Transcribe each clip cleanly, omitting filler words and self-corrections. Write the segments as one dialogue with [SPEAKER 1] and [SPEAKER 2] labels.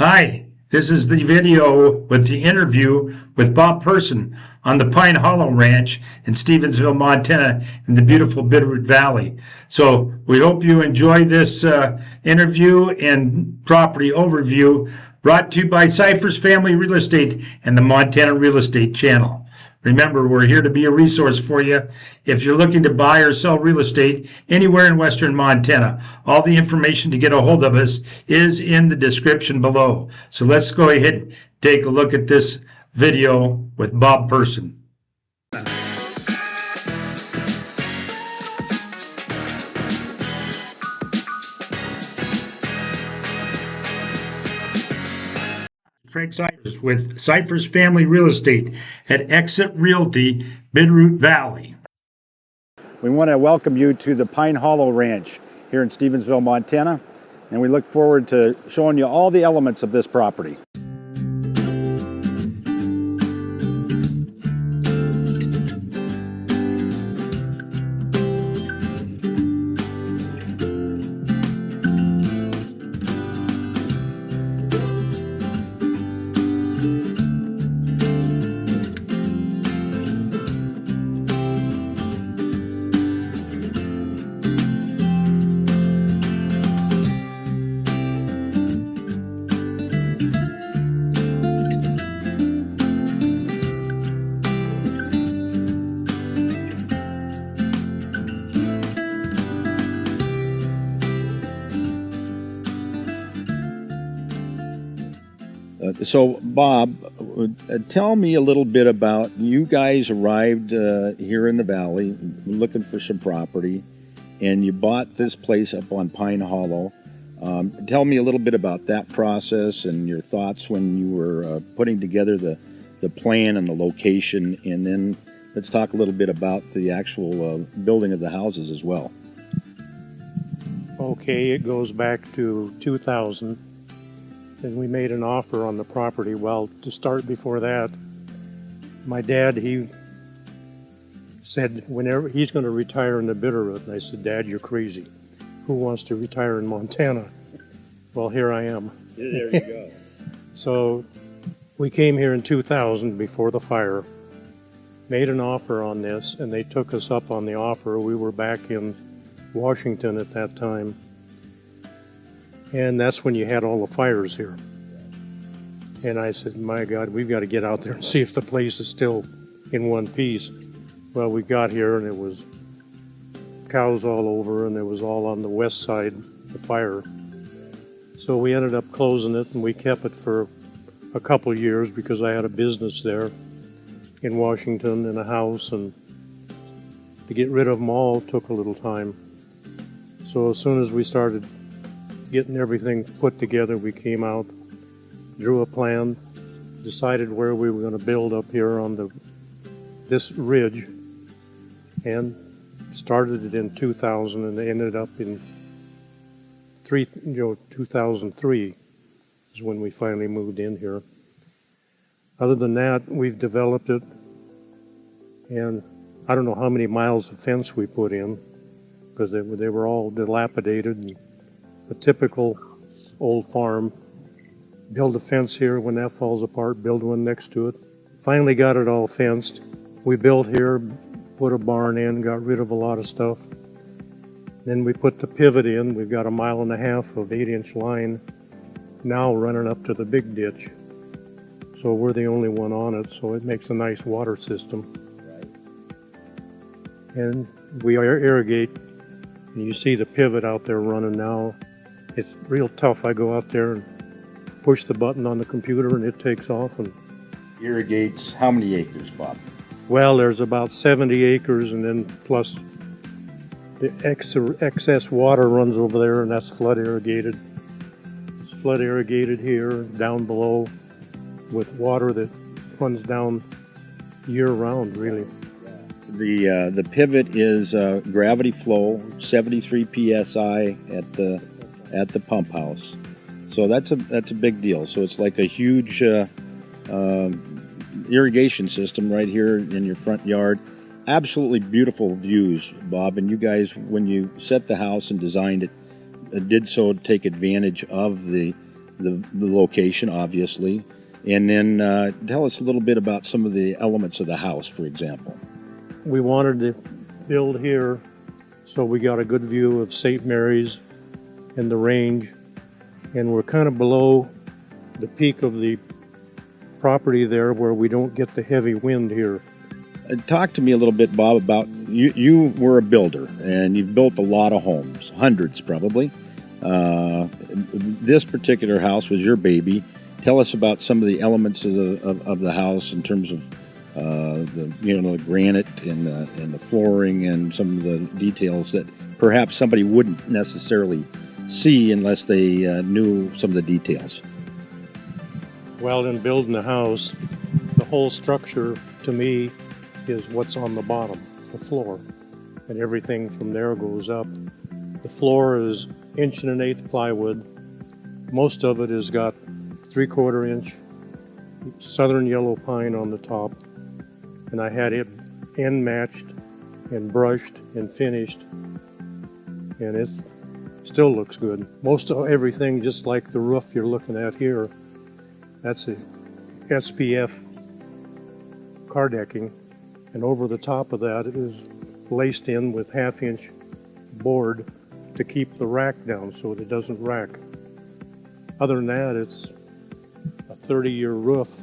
[SPEAKER 1] Hi, this is the video with the interview with Bob Person on the Pine Hollow Ranch in Stevensville, Montana, in the beautiful Bitterroot Valley. So we hope you enjoy this interview and property overview brought to you by Cyphers Family Real Estate and the Montana Real Estate Channel. Remember, we're here to be a resource for you if you're looking to buy or sell real estate anywhere in western Montana. All the information to get a hold of us is in the description below. So let's go ahead and take a look at this video with Bob Person. Craig Cyphers with Cyphers Family Real Estate at Exit Realty, Bitterroot Valley.
[SPEAKER 2] We want to welcome you to the Pine Hollow Ranch here in Stevensville, Montana, and we look forward to showing you all the elements of this property. So, Bob, tell me a little bit about, you guys arrived here in the valley looking for some property, and you bought this place up on Pine Hollow. Tell me a little bit about that process and your thoughts when you were putting together the plan and the location, and then let's talk a little bit about the actual building of the houses as well.
[SPEAKER 3] Okay, it goes back to 2000. And we made an offer on the property. Well, to start before that, my dad, he said whenever he's going to retire in the Bitterroot. And I said, Dad, you're crazy. Who wants to retire in Montana? Well, here I am.
[SPEAKER 2] There you go.
[SPEAKER 3] So we came here in 2000 before the fire, made an offer on this, and they took us up on the offer. We were back in Washington at that time. And that's when you had all the fires here. And I said, my God, we've got to get out there and see if the place is still in one piece. Well, we got here and it was cows all over, and it was all on the west side, the fire. So we ended up closing it, and we kept it for a couple years because I had a business there in Washington and a house, and to get rid of them all took a little time. So as soon as we started getting everything put together, we came out, drew a plan, decided where we were going to build up here on this ridge, and started it in 2000, and ended up in 2003 is when we finally moved in here. Other than that, we've developed it, and I don't know how many miles of fence we put in because they were all dilapidated. And a typical old farm, build a fence here, when that falls apart, build one next to it. Finally got it all fenced. We built here, put a barn in, got rid of a lot of stuff. Then we put the pivot in. We've got 1.5 miles of 8-inch line now running up to the big ditch. So we're the only one on it, so it makes a nice water system. And we irrigate, and you see the pivot out there running now. It's real tough. I go out there and push the button on the computer and it takes off. And
[SPEAKER 2] Irrigates how many acres, Bob?
[SPEAKER 3] well, there's about 70 acres, and then plus the excess water runs over there, and that's flood irrigated. It's flood irrigated here, down below, with water that runs down year round, really.
[SPEAKER 2] The pivot is gravity flow, 73 psi at the pump house. So that's a big deal. So it's like a huge irrigation system right here in your front yard. Absolutely beautiful views, Bob. And you guys, when you set the house and designed it, did so to take advantage of the the location, obviously, and then tell us a little bit about some of the elements of the house, for example.
[SPEAKER 3] We wanted to build here, so we got a good view of St. Mary's and the range, and we're kind of below the peak of the property there where we don't get the heavy wind here.
[SPEAKER 2] Talk to me a little bit, Bob, about you were a builder, and you've built a lot of homes, hundreds probably. This particular house was your baby. Tell us about some of the elements of the house in terms of the granite and the flooring and some of the details that perhaps somebody wouldn't necessarily see unless they knew some of the details.
[SPEAKER 3] Well, in building a house, the whole structure to me is what's on the bottom, the floor, and everything from there goes up. The floor is 1 1/8" plywood. Most of it has got 3/4 inch southern yellow pine on the top, and I had it end matched and brushed and finished, and it still looks good. Most of everything, just like the roof you're looking at here, that's a SPF car decking, and over the top of that is laced in with 1/2 inch board to keep the rack down so it doesn't rack. Other than that, it's a 30-year roof.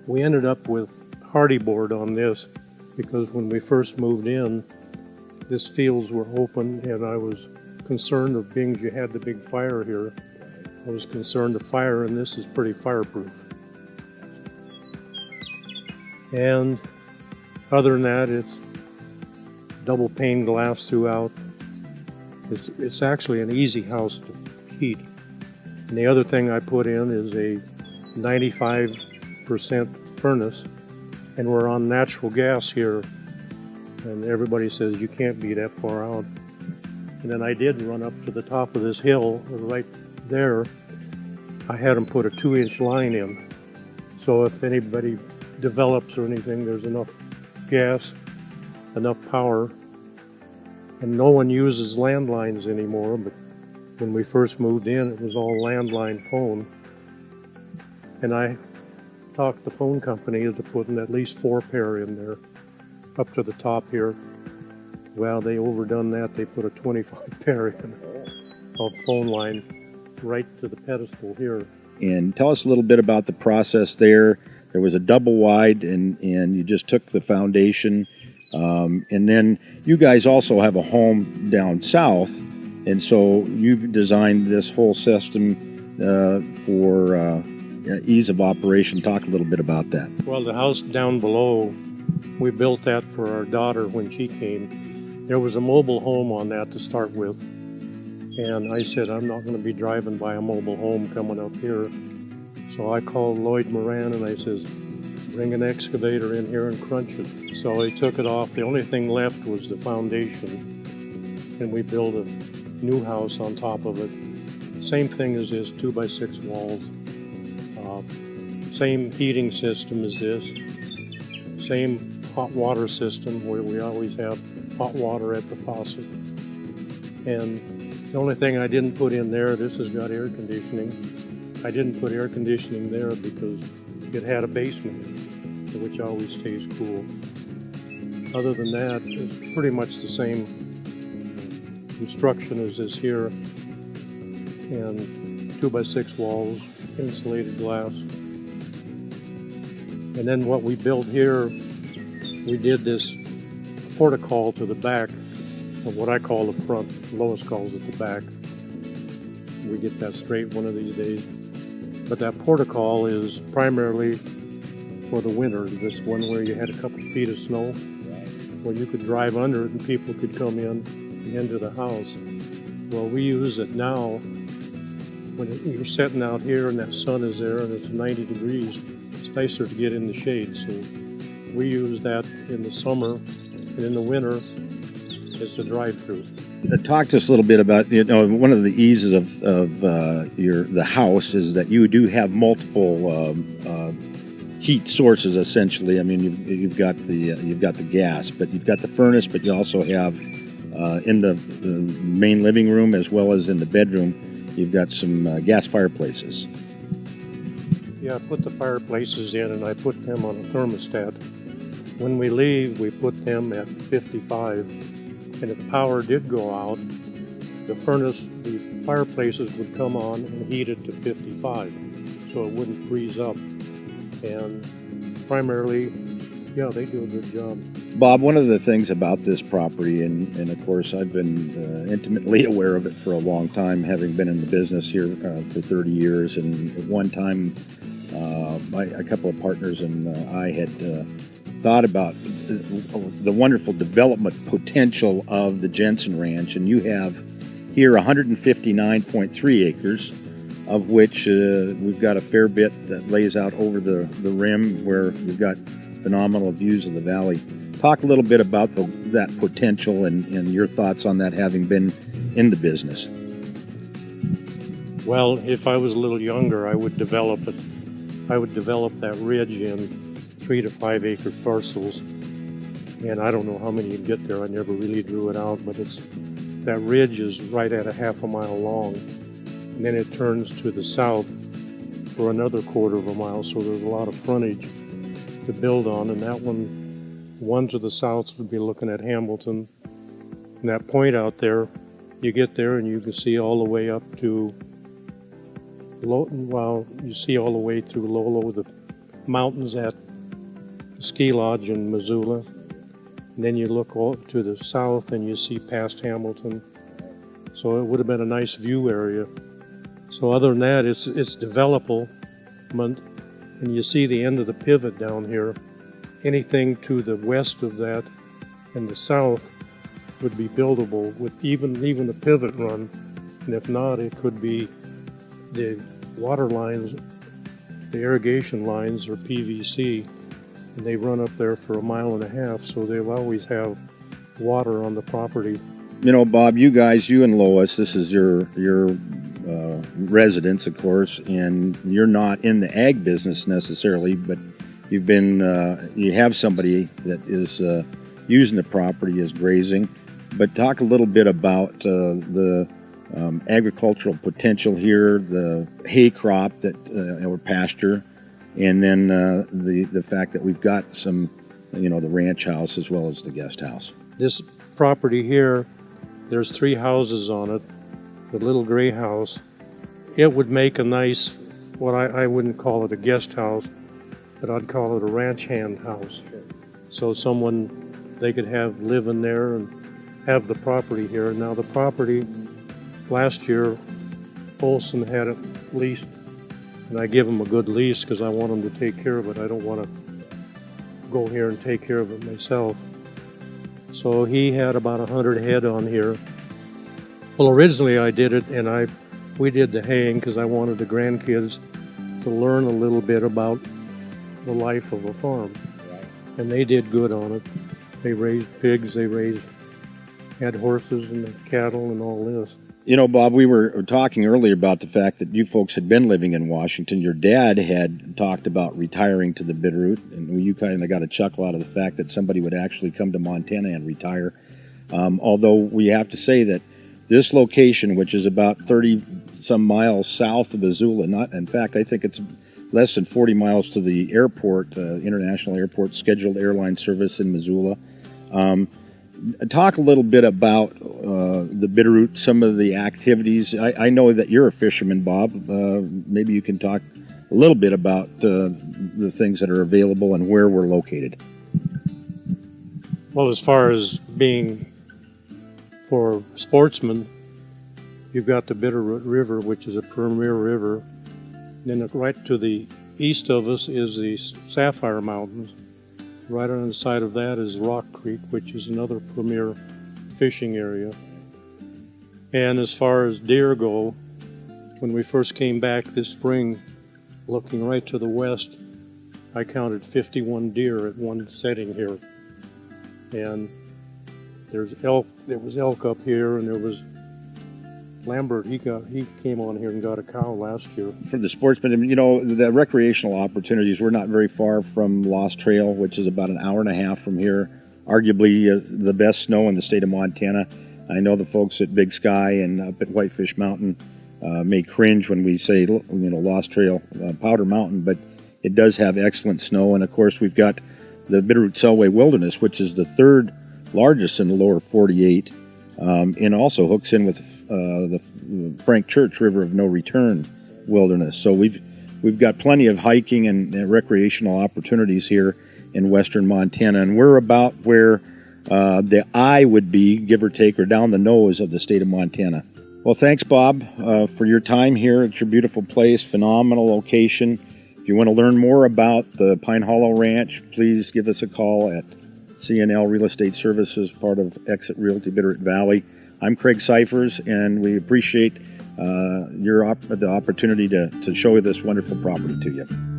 [SPEAKER 3] We ended up with hardy board on this because when we first moved in, these fields were open, and I was concerned of being you had the big fire here. I was concerned of fire, and this is pretty fireproof. And other than that, it's double pane glass throughout. It's actually an easy house to heat. And the other thing I put in is a 95% furnace, and we're on natural gas here, and everybody says you can't be that far out. And then I did run up to the top of this hill right there. I had them put a 2-inch line in, so if anybody develops or anything, there's enough gas, enough power. And no one uses landlines anymore, but when we first moved in, it was all landline phone. And I talked the phone company into putting at least 4 pair in there, up to the top here. Well, they overdone that. They put a 25 pair in of phone line right to the pedestal here.
[SPEAKER 2] And tell us a little bit about the process there. There was a double wide, and you just took the foundation. And then you guys also have a home down south, and so you've designed this whole system for ease of operation. Talk a little bit about that.
[SPEAKER 3] Well, the house down below, we built that for our daughter when she came. There was a mobile home on that to start with, and I said, I'm not going to be driving by a mobile home coming up here. So I called Lloyd Moran and I says, bring an excavator in here and crunch it. So I took it off. The only thing left was the foundation, and we built a new house on top of it. Same thing as this, 2x6 walls. Same heating system as this. Same hot water system where we always have hot water at the faucet. And the only thing I didn't put in there, this has got air conditioning. I didn't put air conditioning there because it had a basement, which always stays cool. Other than that, it's pretty much the same construction as this here, and 2x6 walls, insulated glass. And then what we built here, we did this portico to the back of what I call the front. Lois calls it the back. We get that straight one of these days. But that portico is primarily for the winter. This one where you had a couple feet of snow, where you could drive under it and people could come in and into the house. Well, we use it now when you're sitting out here and that sun is there and it's 90 degrees. It's nicer to get in the shade. So we use that in the summer, and in the winter it's a drive-through.
[SPEAKER 2] Talk to us a little bit about, one of the eases of the house is that you do have multiple heat sources essentially. I mean, you've got the gas, but you've got the furnace, but you also have in the main living room as well as in the bedroom, you've got some gas fireplaces.
[SPEAKER 3] Yeah, I put the fireplaces in and I put them on a thermostat. When we leave, we put them at 55. And if power did go out, the fireplaces would come on and heat it to 55, so it wouldn't freeze up. And primarily, yeah, they do a good job.
[SPEAKER 2] Bob, one of the things about this property, and of course I've been intimately aware of it for a long time, having been in the business here for 30 years, and at one time a couple of partners and I had thought about the wonderful development potential of the Jensen Ranch, and you have here 159.3 acres, of which we've got a fair bit that lays out over the rim where we've got phenomenal views of the valley. Talk a little bit about that potential and your thoughts on that, having been in the business.
[SPEAKER 3] Well, if I was a little younger, I would develop it. I would develop that ridge in 3 to 5 acre parcels. And I don't know how many you'd get there. I never really drew it out, but that ridge is right at a half a mile long. And then it turns to the south for another quarter of a mile, so there's a lot of frontage to build on. And that one to the south would be looking at Hamilton. And that point out there, you get there and you can see all the way up to you see all the way through Lolo, the mountains at the ski lodge in Missoula. And then you look to the south and you see past Hamilton. So it would have been a nice view area. So other than that, it's developable. And you see the end of the pivot down here. Anything to the west of that and the south would be buildable with even the pivot run. And if not, it could be the water lines, the irrigation lines are PVC, and they run up there for 1.5 miles, so they'll always have water on the property.
[SPEAKER 2] You know, Bob, you and Lois, this is your residence, of course, and you're not in the ag business necessarily, but you have somebody that is using the property as grazing. But talk a little bit about the agricultural potential here, the hay crop or pasture, and then the fact that we've got some, the ranch house as well as the guest house.
[SPEAKER 3] This property here, there's 3 houses on it, the little gray house. It would make a nice, I wouldn't call it a guest house, but I'd call it a ranch hand house. So they could live in there and have the property here. Now the property, last year, Olson had it leased, and I give him a good lease because I want him to take care of it. I don't want to go here and take care of it myself. So he had about 100 head on here. Well, originally I did it, and we did the haying because I wanted the grandkids to learn a little bit about the life of a farm. Right. And they did good on it. They raised pigs, had horses and cattle and all this.
[SPEAKER 2] You know, Bob, we were talking earlier about the fact that you folks had been living in Washington. Your dad had talked about retiring to the Bitterroot, and you kind of got a chuckle out of the fact that somebody would actually come to Montana and retire. Although we have to say that this location, which is about 30-some miles south of Missoula, in fact, I think it's less than 40 miles to the airport, international airport, scheduled airline service in Missoula. Talk a little bit about the Bitterroot, some of the activities. I know that you're a fisherman, Bob. Maybe you can talk a little bit about the things that are available and where we're located.
[SPEAKER 3] Well, as far as being for sportsmen, you've got the Bitterroot River, which is a premier river. And then right to the east of us is the Sapphire Mountains. Right on the side of that is Rock Creek, which is another premier fishing area. And as far as deer go, when we first came back this spring, looking right to the west, I counted 51 deer at one setting here. And there's elk. There was elk up here, and there was Lambert. He came on here and got a cow last year. For the sportsmen, the recreational opportunities. We're not very far from Lost Trail, which is about an hour and a half from here. Arguably the best snow in the state of Montana. I know the folks at Big Sky and up at Whitefish Mountain
[SPEAKER 2] may cringe when we say, Lost Trail, Powder Mountain, but it does have excellent snow. And of course, we've got the Bitterroot Selway Wilderness, which is the third largest in the lower 48, and also hooks in with the Frank Church River of No Return Wilderness. So we've got plenty of hiking and recreational opportunities here in western Montana, and we're about where the eye would be, give or take, or down the nose of the state of Montana. Well, thanks, Bob, for your time here at your beautiful place, phenomenal location. If you want to learn more about the Pine Hollow Ranch, please give us a call at CNL Real Estate Services, part of Exit Realty Bitterroot Valley. I'm Craig Cyphers, and we appreciate the opportunity to show you this wonderful property to you.